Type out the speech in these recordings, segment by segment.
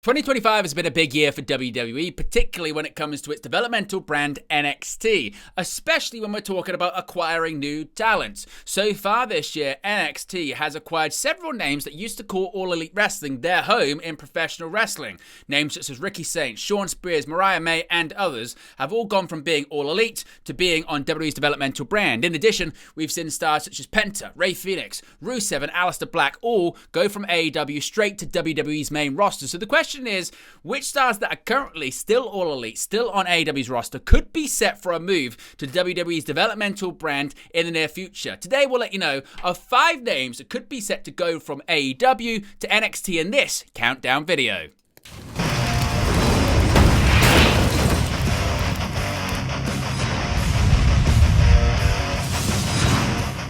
2025 has been a big year for WWE, particularly when it comes to its developmental brand NXT, especially when we're talking about acquiring new talents. So far this year, NXT has acquired several names that used to call All Elite Wrestling their home in professional wrestling. Names such as Ricky Saints, Shawn Spears, Mariah May, and others have all gone from being All Elite to being on WWE's developmental brand. In addition, we've seen stars such as Penta, Rey Fenix, Rusev, and Aleister Black all go from AEW straight to WWE's main roster. So the question is, which stars that are currently still All Elite, still on AEW's roster, could be set for a move to WWE's developmental brand in the near future? Today we'll let you know of 5 names that could be set to go from AEW to NXT in this countdown video.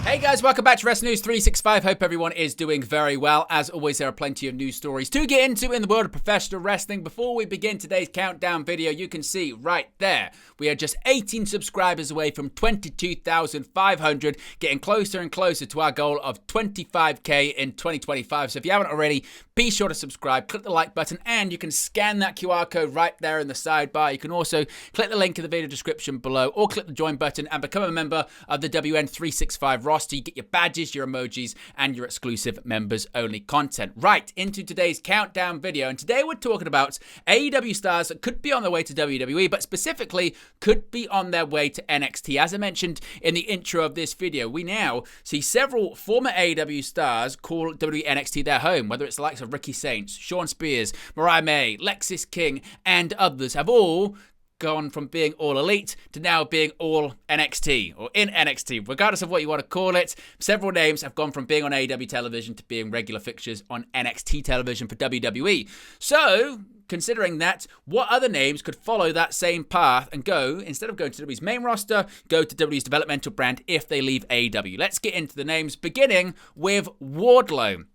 Hey guys, welcome back to Wrestling News 365. Hope everyone is doing very well. As always, there are plenty of news stories to get into in the world of professional wrestling. Before we begin today's countdown video, you can see right there, we are just 18 subscribers away from 22,500, getting closer and closer to our goal of 25k in 2025. So if you haven't already, be sure to subscribe, click the like button, and you can scan that QR code right there in the sidebar. You can also click the link in the video description below or click the join button and become a member of the WN365 roster. You get your badges, your emojis, and your exclusive members-only content. Right, into today's countdown video. And today we're talking about AEW stars that could be on their way to WWE, but specifically could be on their way to NXT. As I mentioned in the intro of this video, we now see several former AEW stars call WWE NXT their home, whether it's the likes of Ricky Saints, Shawn Spears, Mariah May, Lexis King, and others have all gone from being All Elite to now being All NXT or in NXT, regardless of what you want to call it. Several names have gone from being on AEW television to being regular fixtures on NXT television for WWE. So, considering that, what other names could follow that same path and go, instead of going to WWE's main roster, go to WWE's developmental brand if they leave AEW? Let's get into the names, beginning with Wardlow.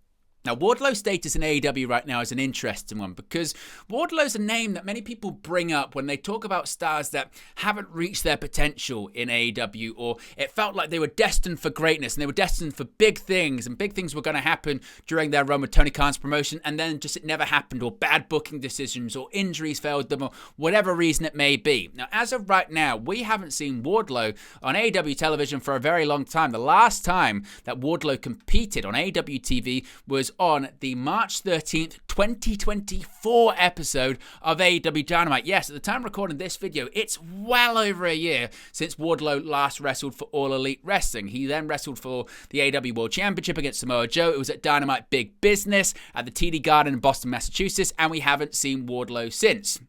Now, Wardlow's status in AEW right now is an interesting one because Wardlow's a name that many people bring up when they talk about stars that haven't reached their potential in AEW, or it felt like they were destined for greatness and they were destined for big things, and big things were going to happen during their run with Tony Khan's promotion, and then just it never happened, or bad booking decisions, or injuries failed them, or whatever reason it may be. Now, as of right now, we haven't seen Wardlow on AEW television for a very long time. The last time that Wardlow competed on AEW TV was on the March 13th, 2024 episode of AEW Dynamite. Yes, at the time recording this video, it's well over a year since Wardlow last wrestled for All Elite Wrestling. He then wrestled for the AEW World Championship against Samoa Joe. It was at Dynamite Big Business at the TD Garden in Boston, Massachusetts, and we haven't seen Wardlow since.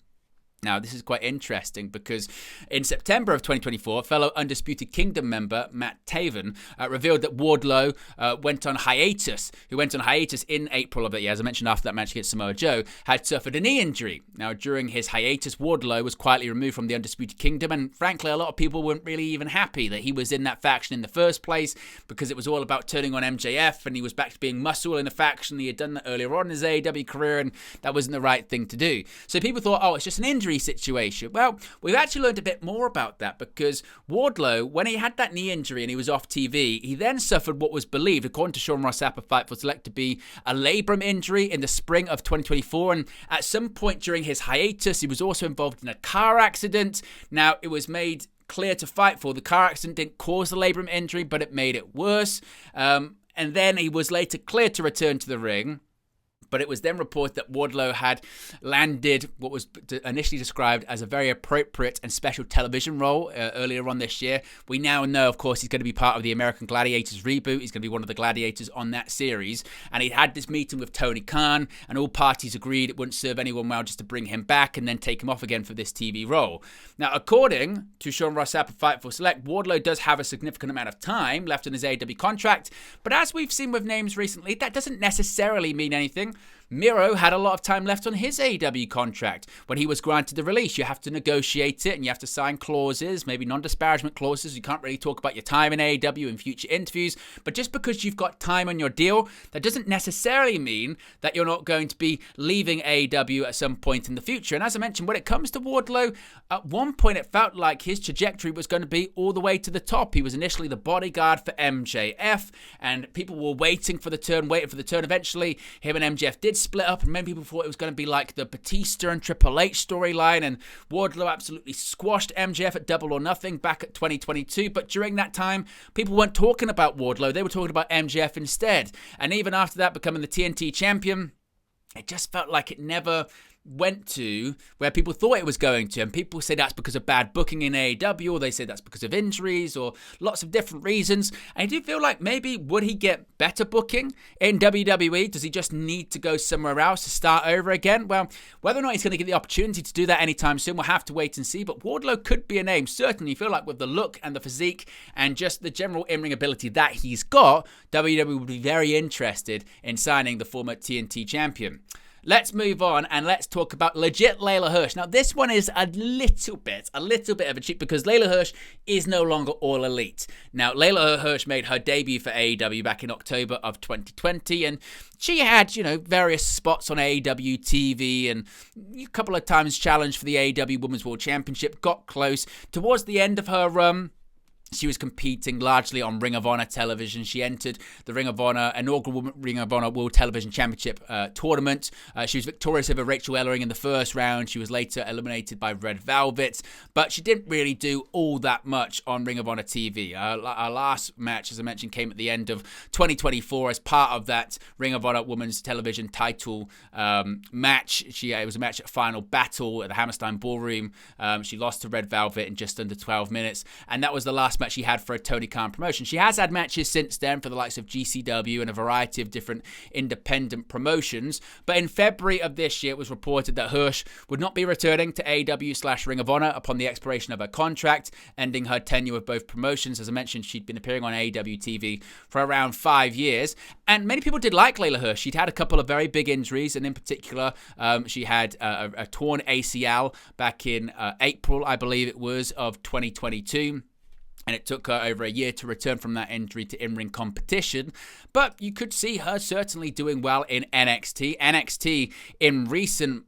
Now, this is quite interesting because in September of 2024, fellow Undisputed Kingdom member Matt Taven revealed that Wardlow went on hiatus. He went on hiatus in April of that year, as I mentioned after that match against Samoa Joe, had suffered a knee injury. Now, during his hiatus, Wardlow was quietly removed from the Undisputed Kingdom, and frankly, a lot of people weren't really even happy that he was in that faction in the first place because it was all about turning on MJF, and he was back to being muscle in the faction. He had done that earlier on in his AEW career, and that wasn't the right thing to do. So people thought, oh, it's just an injury situation. Well, we've actually learned a bit more about that because Wardlow, when he had that knee injury and he was off TV, he then suffered what was believed, according to Sean Ross Sapp of Fightful Select, to be a labrum injury in the spring of 2024. And at some point during his hiatus, he was also involved in a car accident. Now, it was made clear to Fightful the car accident didn't cause the labrum injury, but it made it worse. And then he was later cleared to return to the ring. But it was then reported that Wardlow had landed what was initially described as a very appropriate and special television role earlier on this year. We now know, of course, he's going to be part of the American Gladiators reboot. He's going to be one of the gladiators on that series. And he'd had this meeting with Tony Khan, and all parties agreed it wouldn't serve anyone well just to bring him back and then take him off again for this TV role. Now, according to Sean Ross Sapp of Fightful Select, Wardlow does have a significant amount of time left in his AEW contract. But as we've seen with names recently, that doesn't necessarily mean anything. Miro had a lot of time left on his AEW contract. When he was granted the release, you have to negotiate it and you have to sign clauses, maybe non-disparagement clauses. You can't really talk about your time in AEW in future interviews. But just because you've got time on your deal, that doesn't necessarily mean that you're not going to be leaving AEW at some point in the future. And as I mentioned, when it comes to Wardlow, at one point it felt like his trajectory was going to be all the way to the top. He was initially the bodyguard for MJF, and people were waiting for the turn. Eventually, him and MJF did split up, and many people thought it was going to be like the Batista and Triple H storyline, and Wardlow absolutely squashed MJF at Double or Nothing back at 2022. But during that time, people weren't talking about Wardlow. They were talking about MJF instead. And even after that, becoming the TNT champion, it just felt like it never went to where people thought it was going to, and people say that's because of bad booking in AEW, or they say that's because of injuries, or lots of different reasons. And I do feel like maybe would he get better booking in WWE? Does he just need to go somewhere else to start over again? Well, whether or not he's going to get the opportunity to do that anytime soon, we'll have to wait and see. But Wardlow could be a name. Certainly feel like with the look and the physique and just the general in-ring ability that he's got, WWE would be very interested in signing the former TNT champion. Let's move on and let's talk about legit Layla Hirsch. Now, this one is a little bit of a cheat because Layla Hirsch is no longer All Elite. Now, Layla Hirsch made her debut for AEW back in October of 2020, and she had, various spots on AEW TV and a couple of times challenged for the AEW Women's World Championship, got close. Towards the end of her run, she was competing largely on Ring of Honor television. She entered the inaugural Ring of Honor World Television Championship tournament. She was victorious over Rachel Ellering in the first round. She was later eliminated by Red Velvet, but she didn't really do all that much on Ring of Honor TV. Our last match, as I mentioned, came at the end of 2024 as part of that Ring of Honor Women's Television title match. It was a match at Final Battle at the Hammerstein Ballroom. She lost to Red Velvet in just under 12 minutes, and that was the last match she had for a Tony Khan promotion. She has had matches since then for the likes of GCW and a variety of different independent promotions, but in February of this year it was reported that Hirsch would not be returning to AEW/Ring of Honor upon the expiration of her contract, ending her tenure with both promotions. As I mentioned, she'd been appearing on AEW TV for around 5 years, and many people did like Layla Hirsch. She'd had a couple of very big injuries, and in particular, she had a torn ACL back in April, I believe it was, of 2022. And it took her over a year to return from that injury to in-ring competition. But you could see her certainly doing well in NXT. NXT in recent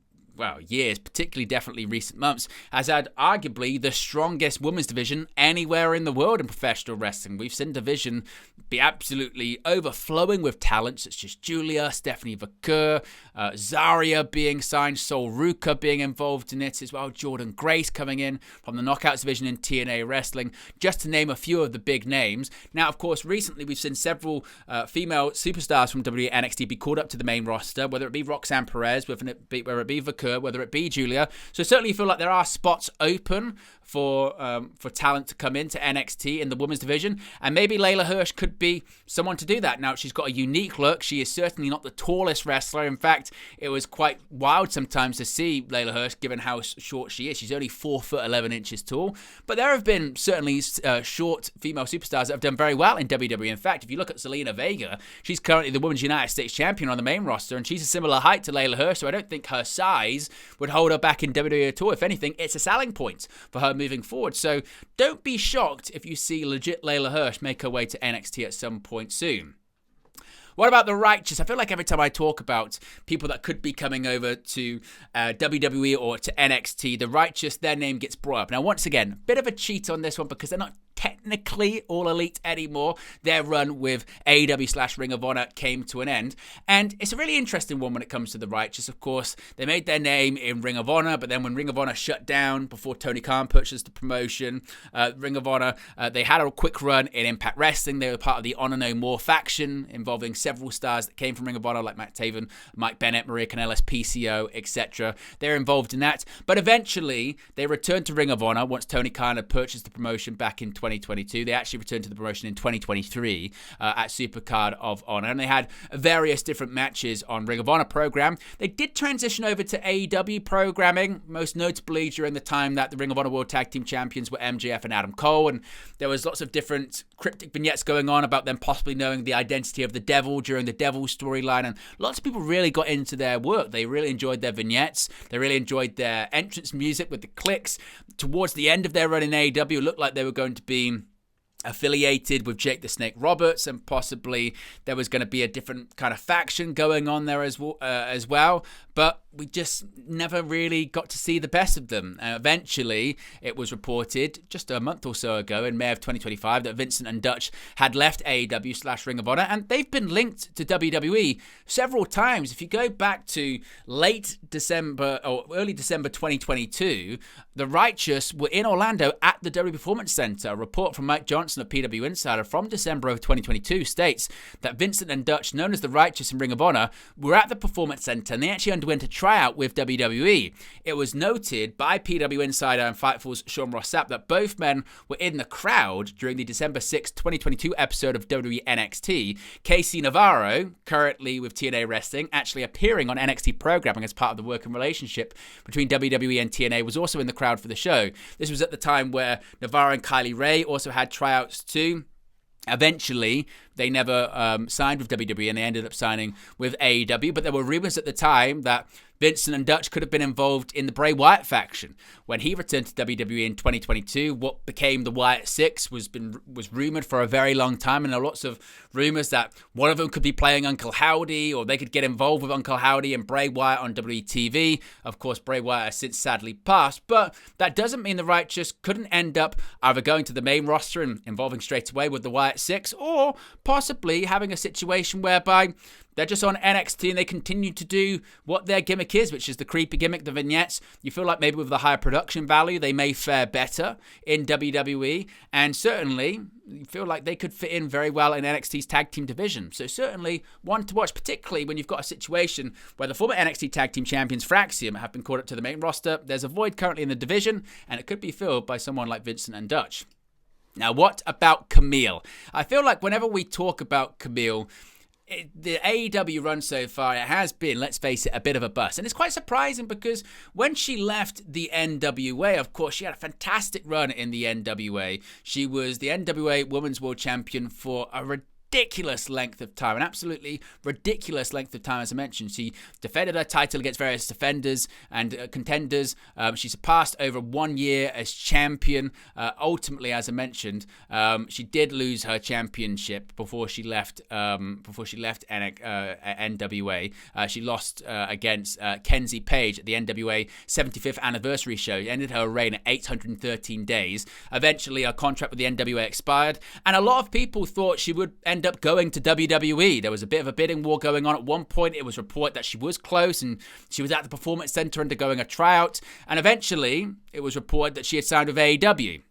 years, particularly definitely recent months, has had arguably the strongest women's division anywhere in the world in professional wrestling. We've seen division be absolutely overflowing with talent such as Julia, Stephanie Vaquer, Zarya being signed, Sol Ruka being involved in it as well, Jordan Grace coming in from the Knockouts division in TNA Wrestling, just to name a few of the big names. Now, of course, recently we've seen several female superstars from WWE NXT be called up to the main roster, whether it be Roxanne Perez, whether it be Vaquer, whether it be Julia. So certainly you feel like there are spots open for talent to come into NXT in the women's division, and maybe Layla Hirsch could be someone to do that. Now, she's got a unique look. She is certainly not the tallest wrestler. In fact, it was quite wild sometimes to see Layla Hirsch, given how short she is. She's only 4'11" tall, but there have been certainly short female superstars that have done very well in WWE. In fact, if you look at Zelina Vega, she's currently the Women's United States Champion on the main roster, and she's a similar height to Layla Hirsch, so I don't think her size would hold her back in WWE at all. If anything, it's a selling point for her moving forward. So don't be shocked if you see legit Layla Hirsch make her way to NXT at some point soon. What about the Righteous? I feel like every time I talk about people that could be coming over to WWE or to NXT, the Righteous, their name gets brought up. Now, once again, bit of a cheat on this one because they're not technically All Elite anymore. Their run with AEW/Ring of Honor came to an end. And it's a really interesting one when it comes to the Righteous. Of course, they made their name in Ring of Honor, but then when Ring of Honor shut down before Tony Khan purchased the promotion, Ring of Honor, they had a quick run in Impact Wrestling. They were part of the Honor No More faction involving several stars that came from Ring of Honor like Matt Taven, Mike Bennett, Maria Kanellis, PCO, etc. They're involved in that. But eventually, they returned to Ring of Honor once Tony Khan had purchased the promotion back in 2022. They actually returned to the promotion in 2023 at Supercard of Honor, and they had various different matches on Ring of Honor program. They did transition over to AEW programming, most notably during the time that the Ring of Honor World Tag Team Champions were MJF and Adam Cole, and there was lots of different cryptic vignettes going on about them possibly knowing the identity of the Devil during the Devil storyline, and lots of people really got into their work. They really enjoyed their vignettes. They really enjoyed their entrance music with the clicks. Towards the end of their run in AEW, it looked like they were going to be affiliated with Jake the Snake Roberts, and possibly there was going to be a different kind of faction going on there as well. But we just never really got to see the best of them. Eventually, it was reported just a month or so ago in May of 2025 that Vincent and Dutch had left AEW / Ring of Honor, and they've been linked to WWE several times. If you go back to late December or early December 2022, the Righteous were in Orlando at the WWE Performance Center. A report from Mike Johnson of PW Insider from December of 2022 states that Vincent and Dutch, known as the Righteous in Ring of Honor, were at the Performance Center, and they actually underwent a tryout with WWE. It was noted by PW Insider and Fightful's Sean Ross Sapp that both men were in the crowd during the December 6, 2022 episode of WWE NXT. Casey Navarro, currently with TNA Wrestling, actually appearing on NXT programming as part of the working relationship between WWE and TNA, was also in the crowd for the show. This was at the time where Navarro and Kylie Ray also had tryouts too. Eventually, they never signed with WWE, and they ended up signing with AEW. But there were rumors at the time that Vincent and Dutch could have been involved in the Bray Wyatt faction. When he returned to WWE in 2022, what became the Wyatt Six was rumored for a very long time, and there are lots of rumors that one of them could be playing Uncle Howdy, or they could get involved with Uncle Howdy and Bray Wyatt on WWE TV. Of course, Bray Wyatt has since sadly passed, but that doesn't mean the Righteous couldn't end up either going to the main roster and involving straight away with the Wyatt Six, or possibly having a situation whereby they're just on NXT and they continue to do what their gimmick is, which is the creepy gimmick, the vignettes. You feel like maybe with the higher production value, they may fare better in WWE. And certainly, you feel like they could fit in very well in NXT's tag team division. So certainly one to watch, particularly when you've got a situation where the former NXT tag team champions Fraxium have been called up to the main roster. There's a void currently in the division, and it could be filled by someone like Vincent and Dutch. Now, what about Camille? I feel like whenever we talk about Camille, the AEW run so far, it has been, let's face it, a bit of a bust. And it's quite surprising because when she left the NWA, of course, she had a fantastic run in the NWA. She was the NWA Women's World Champion for a ridiculous length of time, an absolutely ridiculous length of time. As I mentioned, she defended her title against various defenders and contenders. She surpassed over 1 year as champion. Ultimately, as I mentioned, she did lose her championship before she left. NWA, she lost against Kenzie Page at the NWA 75th anniversary show. It ended her reign at 813 days. Eventually, her contract with the NWA expired, and a lot of people thought she would end up going to WWE. There was a bit of a bidding war going on at one point. It was reported that she was close and she was at the Performance Center undergoing a tryout, and eventually it was reported that she had signed with AEW.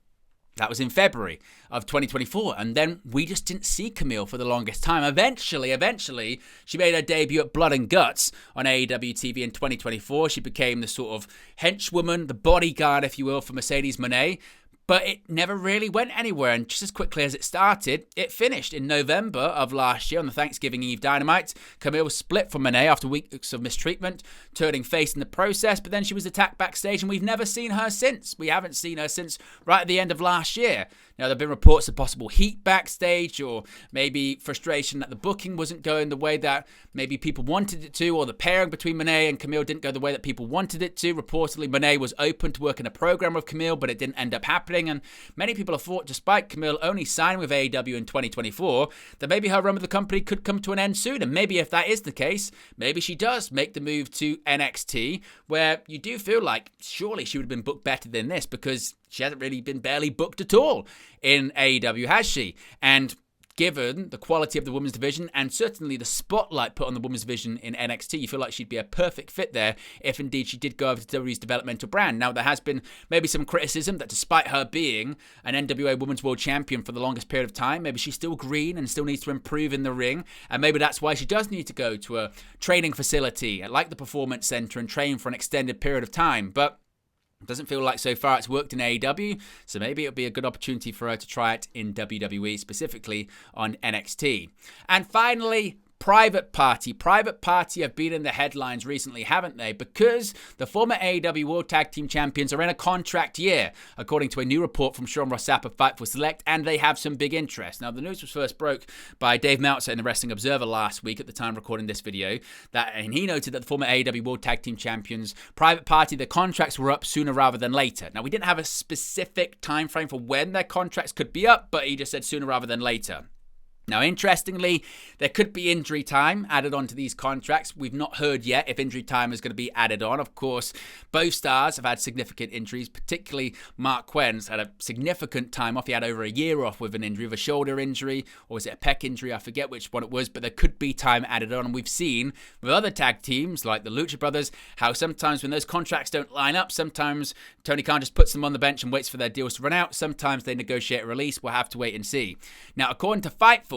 That was in February of 2024, and then we just didn't see Camille for the longest time. Eventually, she made her debut at Blood and Guts on AEW TV in 2024. She became the sort of henchwoman, the bodyguard, if you will, for Mercedes Moné. But it never really went anywhere, and just as quickly as it started, it finished. In November of last year, on the Thanksgiving Eve Dynamite, Camille was split from Moné after weeks of mistreatment, turning face in the process, but then she was attacked backstage, and we've never seen her since. We haven't seen her since right at the end of last year. Now, there have been reports of possible heat backstage, or maybe frustration that the booking wasn't going the way that maybe people wanted it to, or the pairing between Moné and Camille didn't go the way that people wanted it to. Reportedly, Moné was open to working a program with Camille, but it didn't end up happening, and many people have thought, despite Camille only signing with AEW in 2024, that maybe her run with the company could come to an end soon. And maybe if that is the case, maybe she does make the move to NXT, where you do feel like surely she would have been booked better than this, because she hasn't really been barely booked at all in AEW, has she? And given the quality of the women's division and certainly the spotlight put on the women's division in NXT, you feel like she'd be a perfect fit there if indeed she did go over to WWE's developmental brand. Now, there has been maybe some criticism that despite her being an NWA Women's World Champion for the longest period of time, maybe she's still green and still needs to improve in the ring, and maybe that's why she does need to go to a training facility like the Performance Center and train for an extended period of time. But it doesn't feel like so far it's worked in AEW, so maybe it'll be a good opportunity for her to try it in WWE, specifically on NXT. And finally, Private Party. Private Party have been in the headlines recently, haven't they? Because the former AEW World Tag Team Champions are in a contract year, according to a new report from Sean Ross Sapp of Fightful Select, and they have some big interest. Now, the news was first broke by Dave Meltzer in the Wrestling Observer last week at the time recording this video, and he noted that the former AEW World Tag Team Champions, Private Party, their contracts were up sooner rather than later. Now, we didn't have a specific time frame for when their contracts could be up, but he just said sooner rather than later. Now, interestingly, there could be injury time added onto these contracts. We've not heard yet if injury time is going to be added on. Of course, both stars have had significant injuries, particularly Mark Quenn's had a significant time off. He had over a year off with an injury, with a shoulder injury, or was it a pec injury? I forget which one it was, but there could be time added on. And we've seen with other tag teams like the Lucha Brothers how sometimes when those contracts don't line up, sometimes Tony Khan just puts them on the bench and waits for their deals to run out. Sometimes they negotiate a release. We'll have to wait and see. Now, according to Fightful,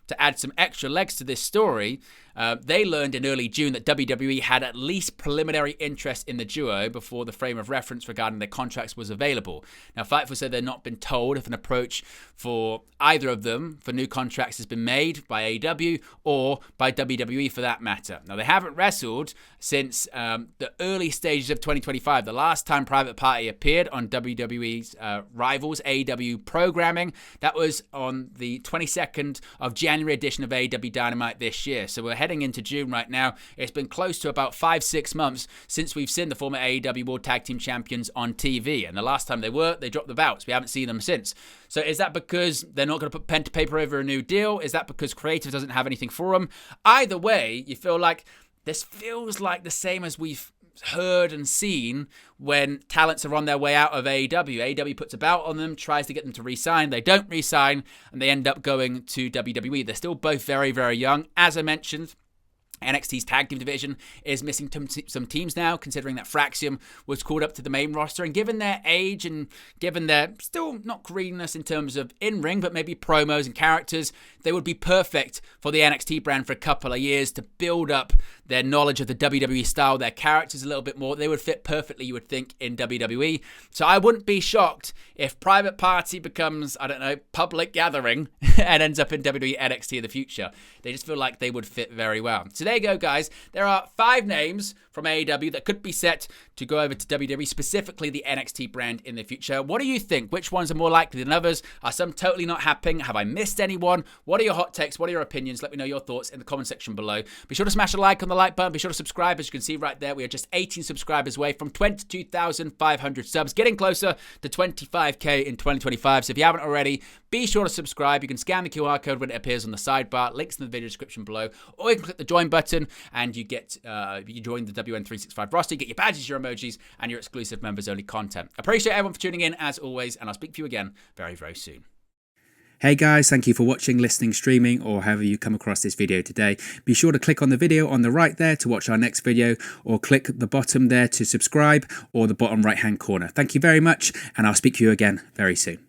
to add some extra legs to this story, they learned in early June that WWE had at least preliminary interest in the duo before the frame of reference regarding their contracts was available. Now, Fightful said they've not been told if an approach for either of them for new contracts has been made by AEW or by WWE for that matter. Now, they haven't wrestled since the early stages of 2025. The last time Private Party appeared on WWE's rivals AEW programming, that was on the 22nd of January edition of AEW Dynamite this year. So we're heading into June right now. It's been close to about 5-6 months since we've seen the former AEW World Tag Team Champions on TV. And the last time they dropped the belts. We haven't seen them since. So is that because they're not going to put pen to paper over a new deal? Is that because creative doesn't have anything for them? Either way, you feel like this feels like the same as we've heard and seen when talents are on their way out of AEW. AEW puts a belt on them, tries to get them to re-sign. They don't re-sign, and they end up going to WWE. They're still both very, very young. As I mentioned, NXT's tag team division is missing some teams now, considering that Fraxium was called up to the main roster. And given their age and given their still not greenness in terms of in-ring, but maybe promos and characters, they would be perfect for the NXT brand for a couple of years to build up their knowledge of the WWE style, their characters a little bit more. They would fit perfectly, you would think, in WWE. So I wouldn't be shocked if Private Party becomes, I don't know, Public Gathering and ends up in WWE NXT in the future. They just feel like they would fit very well. So there you go, guys. There are 5 names from AEW that could be set to go over to WWE, specifically the NXT brand in the future. What do you think? Which ones are more likely than others? Are some totally not happening? Have I missed anyone? What are your hot takes? What are your opinions? Let me know your thoughts in the comment section below. Be sure to smash a like on the like button. Be sure to subscribe. As you can see right there, we are just 18 subscribers away from 22,500 subs, getting closer to 25k in 2025. So if you haven't already, be sure to subscribe. You can scan the QR code when it appears on the sidebar. Links in the video description below, or you can click the join button and you get you join the WN365 roster. You get your badges, your emojis, and your exclusive members only content. Appreciate everyone for tuning in as always, and I'll speak to you again very, very soon. Hey guys, thank you for watching, listening, streaming, or however you come across this video today. Be sure to click on the video on the right there to watch our next video, or click the bottom there to subscribe, or the bottom right hand corner. Thank you very much, and I'll speak to you again very soon.